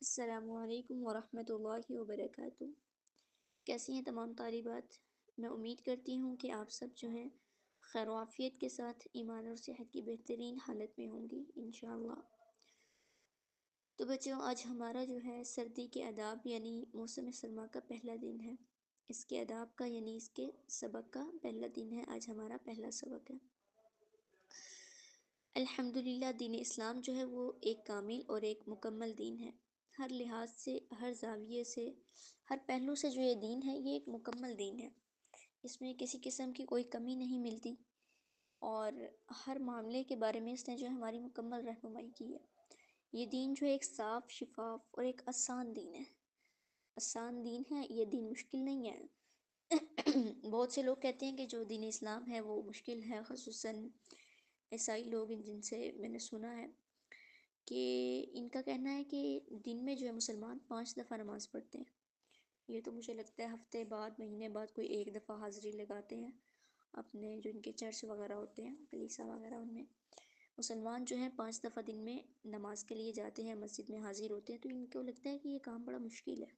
السلام علیکم ورحمۃ اللہ وبرکاتہ۔ کیسی ہیں تمام طالبات؟ میں امید کرتی ہوں کہ آپ سب جو ہیں خیر و عافیت کے ساتھ ایمان اور صحت کی بہترین حالت میں ہوں گی انشاءاللہ۔ تو بچوں، آج ہمارا جو ہے سردی کے آداب یعنی موسم سرما کا پہلا دن ہے۔ اس کے آداب کا یعنی اس کے سبق کا پہلا دن ہے، آج ہمارا پہلا سبق ہے۔ الحمدللہ دین اسلام جو ہے وہ ایک کامل اور ایک مکمل دین ہے۔ ہر لحاظ سے، ہر زاویے سے، ہر پہلو سے جو یہ دین ہے یہ ایک مکمل دین ہے۔ اس میں کسی قسم کی کوئی کمی نہیں ملتی، اور ہر معاملے کے بارے میں اس نے جو ہماری مکمل رہنمائی کی ہے۔ یہ دین جو ایک صاف، شفاف اور ایک آسان دین ہے۔ آسان دین ہے، یہ دین مشکل نہیں ہے۔ بہت سے لوگ کہتے ہیں کہ جو دین اسلام ہے وہ مشکل ہے، خصوصاً عیسائی لوگ جن سے میں نے سنا ہے کہ ان کا کہنا ہے کہ دن میں جو ہے مسلمان 5 دفعہ نماز پڑھتے ہیں۔ یہ تو مجھے لگتا ہے ہفتے بعد، مہینے بعد کوئی ایک دفعہ حاضری لگاتے ہیں اپنے جو ان کے چرچ وغیرہ ہوتے ہیں، کلیسا وغیرہ، ان میں مسلمان جو ہیں 5 دفعہ دن میں نماز کے لیے جاتے ہیں، مسجد میں حاضر ہوتے ہیں۔ تو ان کو لگتا ہے کہ یہ کام بڑا مشکل ہے،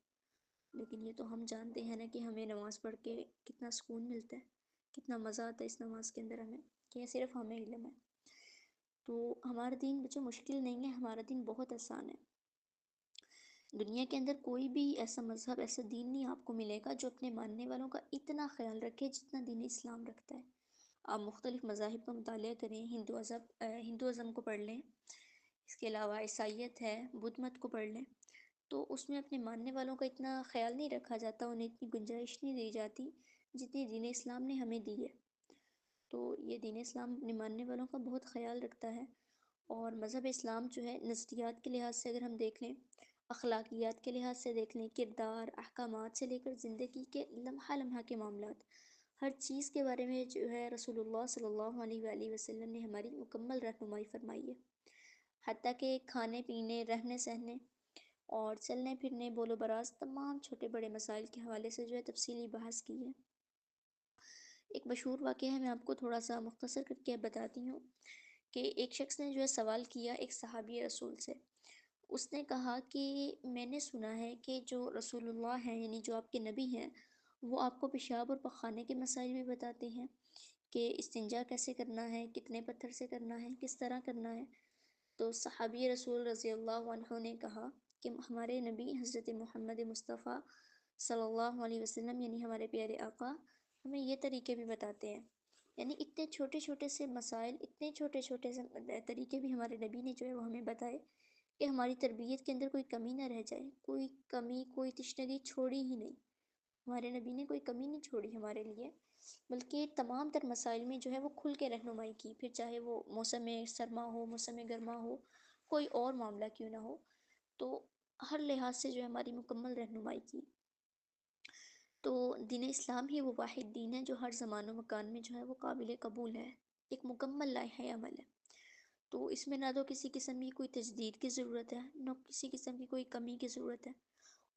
لیکن یہ تو ہم جانتے ہیں نا کہ ہمیں نماز پڑھ کے کتنا سکون ملتا ہے، کتنا مزہ آتا ہے اس نماز کے اندر ہمیں، کہ یہ صرف ہمیں علم ہے۔ تو ہمارا دین بچوں مشکل نہیں ہے، ہمارا دین بہت آسان ہے۔ دنیا کے اندر کوئی بھی ایسا مذہب، ایسا دین نہیں آپ کو ملے گا جو اپنے ماننے والوں کا اتنا خیال رکھے جتنا دین اسلام رکھتا ہے۔ آپ مختلف مذاہب کا مطالعہ کریں، ہندوازم کو پڑھ لیں، اس کے علاوہ عیسائیت ہے، بدھ مت کو پڑھ لیں، تو اس میں اپنے ماننے والوں کا اتنا خیال نہیں رکھا جاتا، انہیں اتنی گنجائش نہیں دی جاتی جتنی دین اسلام نے ہمیں دی ہے۔ تو یہ دین اسلام اپنے ماننے والوں کا بہت خیال رکھتا ہے۔ اور مذہب اسلام جو ہے نظریات کے لحاظ سے اگر ہم دیکھ لیں، اخلاقیات کے لحاظ سے دیکھ لیں، کردار، احکامات سے لے کر زندگی کے لمحہ لمحہ کے معاملات، ہر چیز کے بارے میں جو ہے رسول اللہ صلی اللہ علیہ وآلہ وسلم نے ہماری مکمل رہنمائی فرمائی ہے۔ حتیٰ کہ کھانے پینے، رہنے سہنے اور چلنے پھرنے، بول و براز، تمام چھوٹے بڑے مسائل کے حوالے سے جو ہے تفصیلی بحث کی ہے۔ ایک مشہور واقعہ ہے، میں آپ کو تھوڑا سا مختصر کر کے بتاتی ہوں کہ ایک شخص نے جو ہے سوال کیا ایک صحابی رسول سے۔ اس نے کہا کہ میں نے سنا ہے کہ جو رسول اللہ ہیں یعنی جو آپ کے نبی ہیں، وہ آپ کو پیشاب اور پخانے کے مسائل بھی بتاتے ہیں کہ استنجا کیسے کرنا ہے، کتنے پتھر سے کرنا ہے، کس طرح کرنا ہے۔ تو صحابی رسول رضی اللہ عنہ نے کہا کہ ہمارے نبی حضرت محمد مصطفیٰ صلی اللہ علیہ وسلم یعنی ہمارے پیارے آقا ہمیں یہ طریقے بھی بتاتے ہیں۔ یعنی اتنے چھوٹے چھوٹے سے مسائل، اتنے چھوٹے چھوٹے سے طریقے بھی ہمارے نبی نے جو ہے وہ ہمیں بتائے کہ ہماری تربیت کے اندر کوئی کمی نہ رہ جائے، کوئی کمی، کوئی تشنگی چھوڑی ہی نہیں۔ ہمارے نبی نے کوئی کمی نہیں چھوڑی ہمارے لیے، بلکہ تمام تر مسائل میں جو ہے وہ کھل کے رہنمائی کی، پھر چاہے وہ موسم سرما ہو، موسم گرما ہو، کوئی اور معاملہ کیوں نہ ہو، تو ہر لحاظ سے جو ہے ہماری مکمل رہنمائی کی۔ تو دین اسلام ہی وہ واحد دین ہے جو ہر زمان و مکان میں جو ہے وہ قابل قبول ہے، ایک مکمل لائحہ عمل ہے۔ تو اس میں نہ تو کسی قسم کی کوئی تجدید کی ضرورت ہے، نہ کسی قسم کی کوئی کمی کی ضرورت ہے،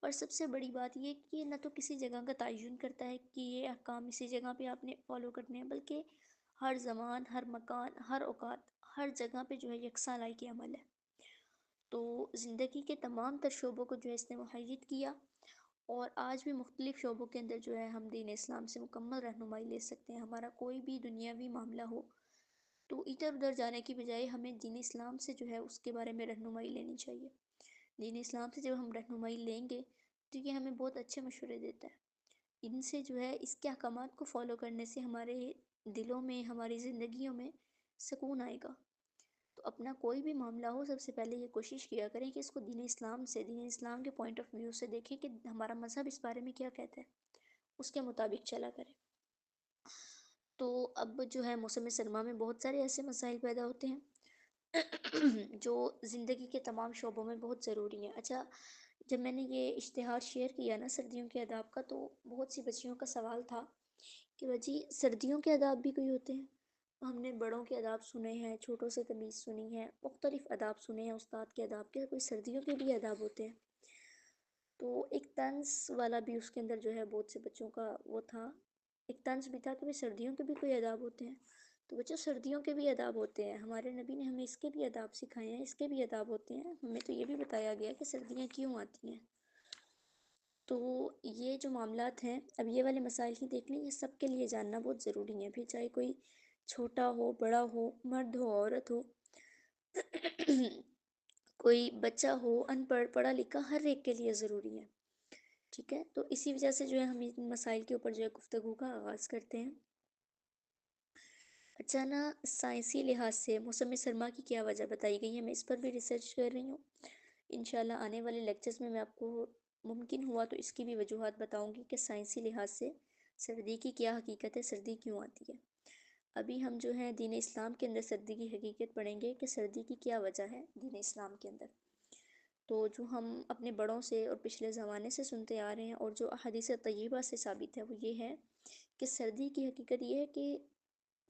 اور سب سے بڑی بات یہ کہ یہ نہ تو کسی جگہ کا تعین کرتا ہے کہ یہ احکام اسی جگہ پہ آپ نے فالو کرنے ہیں، بلکہ ہر زمان، ہر مکان، ہر اوقات، ہر جگہ پہ جو ہے یکساں لائحہ عمل ہے۔ تو زندگی کے تمام تر شعبوں کو جو ہے اس نے محیط کیا، اور آج بھی مختلف شعبوں کے اندر جو ہے ہم دین اسلام سے مکمل رہنمائی لے سکتے ہیں۔ ہمارا کوئی بھی دنیاوی معاملہ ہو تو ادھر ادھر جانے کی بجائے ہمیں دین اسلام سے جو ہے اس کے بارے میں رہنمائی لینی چاہیے۔ دین اسلام سے جب ہم رہنمائی لیں گے تو یہ ہمیں بہت اچھے مشورے دیتا ہے۔ ان سے جو ہے اس کے احکامات کو فالو کرنے سے ہمارے دلوں میں، ہماری زندگیوں میں سکون آئے گا۔ تو اپنا کوئی بھی معاملہ ہو، سب سے پہلے یہ کوشش کیا کریں کہ اس کو دین اسلام سے، دین اسلام کے پوائنٹ آف ویو سے دیکھیں کہ ہمارا مذہب اس بارے میں کیا کہتا ہے، اس کے مطابق چلا کریں۔ تو اب جو ہے موسم سرما میں بہت سارے ایسے مسائل پیدا ہوتے ہیں جو زندگی کے تمام شعبوں میں بہت ضروری ہیں۔ اچھا، جب میں نے یہ اشتہار شیئر کیا نا سردیوں کے آداب کا، تو بہت سی بچیوں کا سوال تھا کہ بچی سردیوں کے آداب بھی کوئی ہوتے ہیں؟ ہم نے بڑوں کے آداب سنے ہیں، چھوٹوں سے تمیز سنی ہے، مختلف آداب سنے ہیں استاد کے آداب کے، کوئی سردیوں کے بھی آداب ہوتے ہیں؟ تو ایک طنز والا بھی اس کے اندر جو ہے بہت سے بچوں کا وہ تھا، ایک طنز بھی تھا کہ بھئی سردیوں کے بھی کوئی آداب ہوتے ہیں؟ تو بچوں سردیوں کے بھی آداب ہوتے ہیں، ہمارے نبی نے ہمیں اس کے بھی آداب سکھائے ہیں، اس کے بھی آداب ہوتے ہیں، ہمیں تو یہ بھی بتایا گیا کہ سردیاں کیوں آتی ہیں۔ تو یہ جو معاملات ہیں، اب یہ والے مسائل ہی دیکھ لیں، یہ سب کے لیے جاننا بہت ضروری ہے، پھر چاہے کوئی چھوٹا ہو، بڑا ہو، مرد ہو، عورت ہو، کوئی بچہ ہو، ان پڑھ، پڑھا لکھا، ہر ایک کے لیے ضروری ہے، ٹھیک ہے۔ تو اسی وجہ سے جو ہے ہم ان مسائل کے اوپر جو ہے گفتگو کا آغاز کرتے ہیں۔ اچھا نا، سائنسی لحاظ سے موسم سرما کی کیا وجہ بتائی گئی ہے، میں اس پر بھی ریسرچ کر رہی ہوں، انشاءاللہ آنے والے لیکچرز میں آپ کو ممکن ہوا تو اس کی بھی وجوہات بتاؤں گی کہ سائنسی لحاظ سے سردی کی کیا حقیقت ہے، سردی کیوں آتی ہے۔ ابھی ہم جو ہیں دین اسلام کے اندر سردی کی حقیقت پڑھیں گے کہ سردی کی کیا وجہ ہے دین اسلام کے اندر۔ تو جو ہم اپنے بڑوں سے اور پچھلے زمانے سے سنتے آ رہے ہیں اور جو احادیث طیبہ سے ثابت ہے وہ یہ ہے کہ سردی کی حقیقت یہ ہے کہ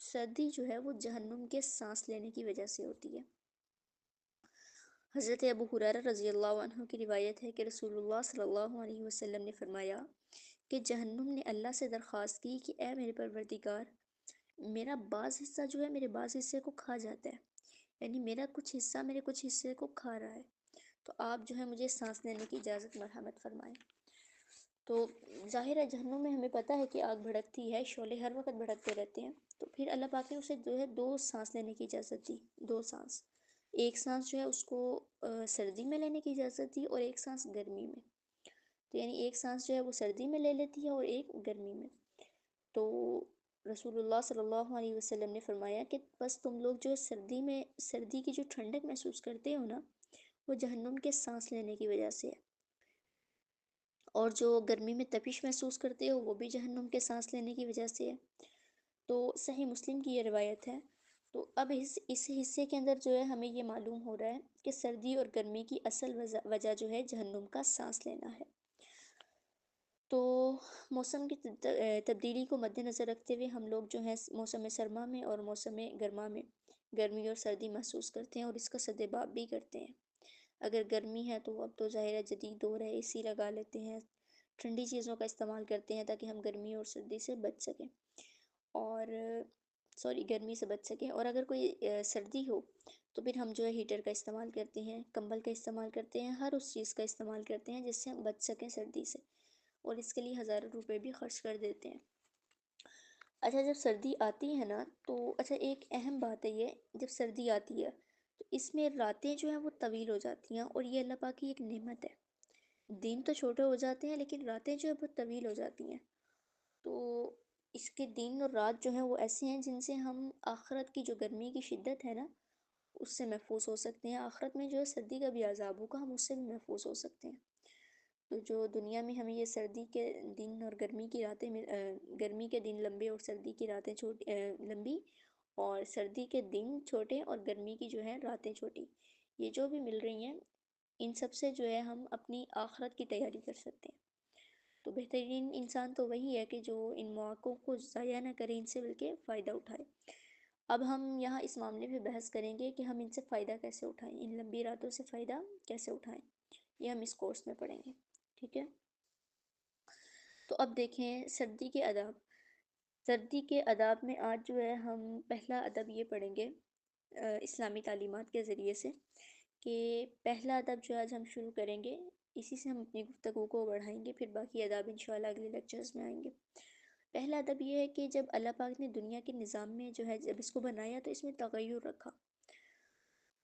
سردی جو ہے وہ جہنم کے سانس لینے کی وجہ سے ہوتی ہے۔ حضرت ابو ہریرہ رضی اللہ عنہ کی روایت ہے کہ رسول اللہ صلی اللہ علیہ وسلم نے فرمایا کہ جہنم نے اللہ سے درخواست کی کہ اے میرے پروردگار، میرا بعض حصہ جو ہے میرے بعض حصے کو کھا جاتا ہے، یعنی میرا کچھ حصہ میرے کچھ حصے کو کھا رہا ہے، تو آپ جو ہے مجھے سانس لینے کی اجازت مرحمت فرمائیں۔ تو ظاہر ہے جہنم میں ہمیں پتہ ہے کہ آگ بھڑکتی ہے، شعلے ہر وقت بھڑکتے رہتے ہیں، تو پھر اللہ پاک نے اسے جو ہے 2 سانس لینے کی اجازت دی، 2 سانس، ایک سانس جو ہے اس کو سردی میں لینے کی اجازت دی اور ایک سانس گرمی میں، تو یعنی ایک سانس جو ہے وہ سردی میں لے لیتی ہے اور ایک گرمی میں۔ تو رسول اللہ صلی اللہ علیہ وسلم نے فرمایا کہ بس تم لوگ جو سردی میں سردی کی جو ٹھنڈک محسوس کرتے ہو نا، وہ جہنم کے سانس لینے کی وجہ سے ہے، اور جو گرمی میں تپش محسوس کرتے ہو وہ بھی جہنم کے سانس لینے کی وجہ سے ہے۔ تو صحیح مسلم کی یہ روایت ہے۔ تو اب اس حصے کے اندر جو ہے ہمیں یہ معلوم ہو رہا ہے کہ سردی اور گرمی کی اصل وجہ جو ہے جہنم کا سانس لینا ہے۔ تو موسم کی تبدیلی کو مد نظر رکھتے ہوئے ہم لوگ جو ہیں موسم سرما میں اور موسم گرما میں گرمی اور سردی محسوس کرتے ہیں اور اس کا سدباب بھی کرتے ہیں۔ اگر گرمی ہے تو اب تو ظاہر ہے جدید دور ہے، اے سی لگا لیتے ہیں، ٹھنڈی چیزوں کا استعمال کرتے ہیں تاکہ ہم گرمی اور سردی سے بچ سکیں، اور گرمی سے بچ سکیں، اور اگر کوئی سردی ہو تو پھر ہم جو ہے ہیٹر کا استعمال کرتے ہیں، کمبل کا استعمال کرتے ہیں، ہر اس چیز کا استعمال کرتے ہیں جس سے ہم بچ سکیں سردی سے، اور اس کے لیے ہزاروں روپے بھی خرچ کر دیتے ہیں۔ اچھا جب سردی آتی ہے نا تو اچھا ایک اہم بات ہے، یہ جب سردی آتی ہے تو اس میں راتیں جو ہیں وہ طویل ہو جاتی ہیں، اور یہ اللہ پاک کی ایک نعمت ہے، دن تو چھوٹے ہو جاتے ہیں لیکن راتیں جو ہے بہت طویل ہو جاتی ہیں۔ تو اس کے دن اور رات جو ہیں وہ ایسے ہیں جن سے ہم آخرت کی جو گرمی کی شدت ہے نا اس سے محفوظ ہو سکتے ہیں، آخرت میں جو ہے سردی کا بھی عذاب ہوگا، ہم اس سے بھی محفوظ ہو سکتے ہیں۔ تو جو دنیا میں ہمیں یہ سردی کے دن اور گرمی کی راتیں گرمی کے دن لمبے اور سردی کی راتیں چھوٹی لمبی، اور سردی کے دن چھوٹے اور گرمی کی جو ہے راتیں چھوٹی، یہ جو بھی مل رہی ہیں ان سب سے جو ہے ہم اپنی آخرت کی تیاری کر سکتے ہیں۔ تو بہترین انسان تو وہی ہے کہ جو ان مواقعوں کو ضائع نہ کرے، ان سے بلکہ فائدہ اٹھائے۔ اب ہم یہاں اس معاملے پہ بحث کریں گے کہ ہم ان سے فائدہ کیسے اٹھائیں، ان لمبی راتوں سے فائدہ کیسے اٹھائیں، یہ ہم اس کورس میں پڑھیں گے، ٹھیک ہے۔ تو اب دیکھیں سردی کے آداب۔ سردی کے آداب میں آج جو ہے ہم پہلا ادب یہ پڑھیں گے اسلامی تعلیمات کے ذریعے سے، کہ پہلا ادب جو آج ہم شروع کریں گے اسی سے ہم اپنی گفتگو کو بڑھائیں گے، پھر باقی آداب انشاءاللہ اگلے لیکچرز میں آئیں گے۔ پہلا ادب یہ ہے کہ جب اللہ پاک نے دنیا کے نظام میں جو ہے جب اس کو بنایا تو اس میں تغیر رکھا،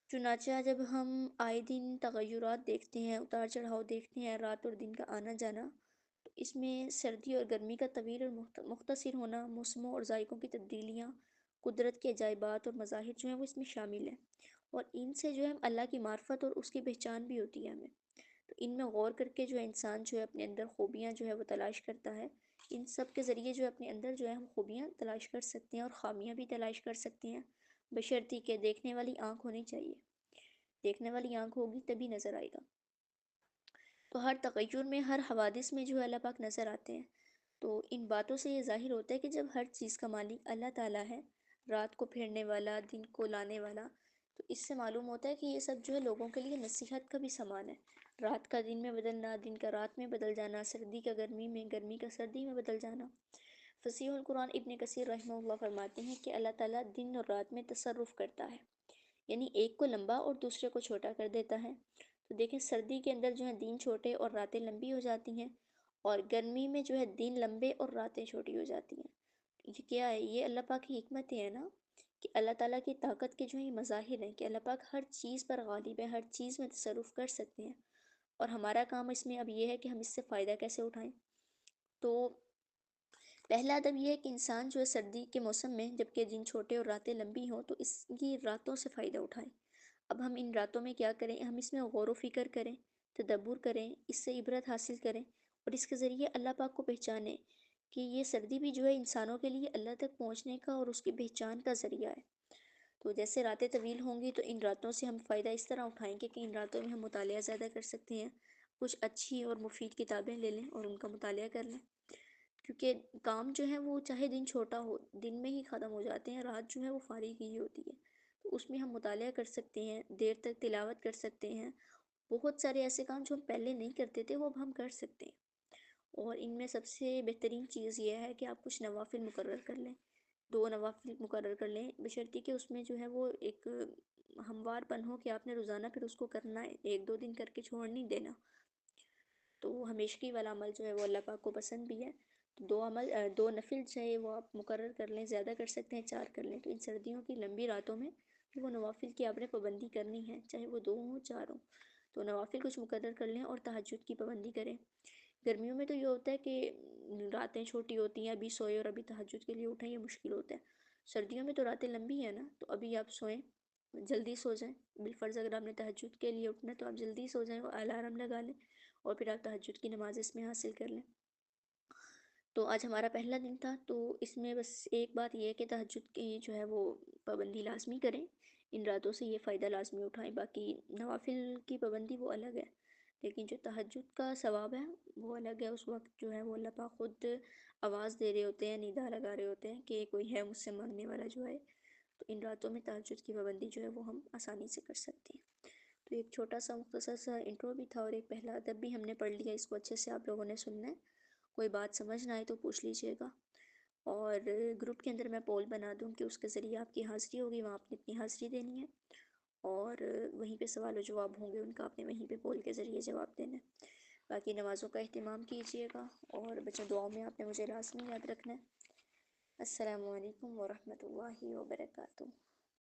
چنانچہ جب ہم آئے دن تغیرات دیکھتے ہیں، اتار چڑھاؤ دیکھتے ہیں، رات اور دن کا آنا جانا، تو اس میں سردی اور گرمی کا طویل اور مختصر ہونا، موسموں اور ذائقوں کی تبدیلیاں، قدرت کے عجائبات اور مظاہر جو ہیں وہ اس میں شامل ہیں، اور ان سے جو ہے اللہ کی معرفت اور اس کی پہچان بھی ہوتی ہے ہمیں۔ تو ان میں غور کر کے جو ہے انسان جو ہے اپنے اندر خوبیاں جو ہے وہ تلاش کرتا ہے، ان سب کے ذریعے جو ہے اپنے اندر جو ہے ہم خوبیاں تلاش کر سکتے ہیں اور خامیاں بھی تلاش کر سکتے ہیں، بشرطی کہ دیکھنے والی آنکھ ہونی چاہیے، دیکھنے والی آنکھ ہوگی تبھی نظر آئے گا۔ تو ہر تغیر میں، ہر حوادث میں جو ہے اللہ پاک نظر آتے ہیں۔ تو ان باتوں سے یہ ظاہر ہوتا ہے کہ جب ہر چیز کا مالک اللہ تعالیٰ ہے، رات کو پھیرنے والا، دن کو لانے والا، تو اس سے معلوم ہوتا ہے کہ یہ سب جو ہے لوگوں کے لیے نصیحت کا بھی سامان ہے۔ رات کا دن میں بدلنا، دن کا رات میں بدل جانا، سردی کا گرمی میں، گرمی کا سردی میں بدل جانا، فصیح القرآن ابن کثیر رحمہ اللہ فرماتے ہیں کہ اللہ تعالیٰ دن اور رات میں تصرف کرتا ہے، یعنی ایک کو لمبا اور دوسرے کو چھوٹا کر دیتا ہے۔ تو دیکھیں سردی کے اندر جو ہے دن چھوٹے اور راتیں لمبی ہو جاتی ہیں، اور گرمی میں جو ہے دن لمبے اور راتیں چھوٹی ہو جاتی ہیں۔ یہ کیا ہے؟ یہ اللہ پاک کی حکمت ہے نا، کہ اللہ تعالیٰ کی طاقت کے جو ہے یہ مظاہر ہیں کہ اللہ پاک ہر چیز پر غالب ہے، ہر چیز میں تصرف کر سکتے ہیں، اور ہمارا کام اس میں اب یہ ہے کہ ہم اس سے فائدہ کیسے اٹھائیں۔ تو پہلا ادب یہ ہے کہ انسان جو ہے سردی کے موسم میں جب کہ دن چھوٹے اور راتیں لمبی ہوں تو اس کی راتوں سے فائدہ اٹھائیں۔ اب ہم ان راتوں میں کیا کریں؟ ہم اس میں غور و فکر کریں، تدبر کریں، اس سے عبرت حاصل کریں، اور اس کے ذریعے اللہ پاک کو پہچانیں کہ یہ سردی بھی جو ہے انسانوں کے لیے اللہ تک پہنچنے کا اور اس کی پہچان کا ذریعہ ہے۔ تو جیسے راتیں طویل ہوں گی تو ان راتوں سے ہم فائدہ اس طرح اٹھائیں گے کہ ان راتوں میں ہم مطالعہ زیادہ کر سکتے ہیں، کچھ اچھی اور مفید کتابیں لے لیں اور ان کا مطالعہ کر لیں، کیونکہ کام جو ہے وہ چاہے دن چھوٹا ہو دن میں ہی ختم ہو جاتے ہیں، رات جو ہے وہ فارغ ہی ہوتی ہے، تو اس میں ہم مطالعہ کر سکتے ہیں، دیر تک تلاوت کر سکتے ہیں، بہت سارے ایسے کام جو ہم پہلے نہیں کرتے تھے وہ اب ہم کر سکتے ہیں۔ اور ان میں سب سے بہترین چیز یہ ہے کہ آپ کچھ نوافل مقرر کر لیں، 2 نوافل مقرر کر لیں، بشرطی کہ اس میں جو ہے وہ ایک ہموار پن ہو کہ آپ نے روزانہ پھر اس کو کرنا ہے، 1 2 دن کر کے چھوڑ نہیں دینا۔ تو ہمیشگی والا عمل جو ہے وہ اللہ پاک کو پسند بھی ہے۔ تو 2 نفل چاہے وہ آپ مقرر کر لیں، زیادہ کر سکتے ہیں 4 کر لیں، تو ان سردیوں کی لمبی راتوں میں وہ نوافل کی آپ نے پابندی کرنی ہے، چاہے وہ 2 ہوں 4 ہوں، تو نوافل کچھ مقرر کر لیں اور تہجد کی پابندی کریں۔ گرمیوں میں تو یہ ہوتا ہے کہ راتیں چھوٹی ہوتی ہیں، ابھی سوئے اور ابھی تہجد کے لیے اٹھیں یہ مشکل ہوتا ہے۔ سردیوں میں تو راتیں لمبی ہیں نا، تو ابھی آپ سوئیں، جلدی سو جائیں، بالفرض اگر آپ نے تہجد کے لیے اٹھنا ہے تو آپ جلدی سو جائیں، وہ الارم لگا لیں اور پھر آپ تہجد کی نماز اس میں حاصل کر لیں۔ تو آج ہمارا پہلا دن تھا، تو اس میں بس ایک بات یہ ہے کہ تہجد کی جو ہے وہ پابندی لازمی کریں، ان راتوں سے یہ فائدہ لازمی اٹھائیں، باقی نوافل کی پابندی وہ الگ ہے، لیکن جو تہجد کا ثواب ہے وہ الگ ہے۔ اس وقت جو ہے وہ اللہ پاک خود آواز دے رہے ہوتے ہیں، ندا لگا رہے ہوتے ہیں کہ کوئی ہے مجھ سے مانگنے والا جو ہے، تو ان راتوں میں تہجد کی پابندی جو ہے وہ ہم آسانی سے کر سکتے ہیں۔ تو ایک چھوٹا سا مختصر سا انٹرو بھی تھا اور ایک پہلا ادب بھی ہم نے پڑھ لیا، اس کو اچھے سے آپ لوگوں نے سننا ہے، کوئی بات سمجھ نہ آئے تو پوچھ لیجیے گا، اور گروپ کے اندر میں پول بنا دوں کہ اس کے ذریعے آپ کی حاضری ہوگی، وہاں آپ نے اپنی حاضری دینی ہے، اور وہیں پہ سوال و جواب ہوں گے، ان کا آپ نے وہیں پہ پول کے ذریعے جواب دینا ہے۔ باقی نمازوں کا اہتمام کیجیے گا، اور بچوں دعاؤں میں آپ نے مجھے لازمی یاد رکھنا ہے۔ السلام علیکم ورحمۃ اللہ وبرکاتہ۔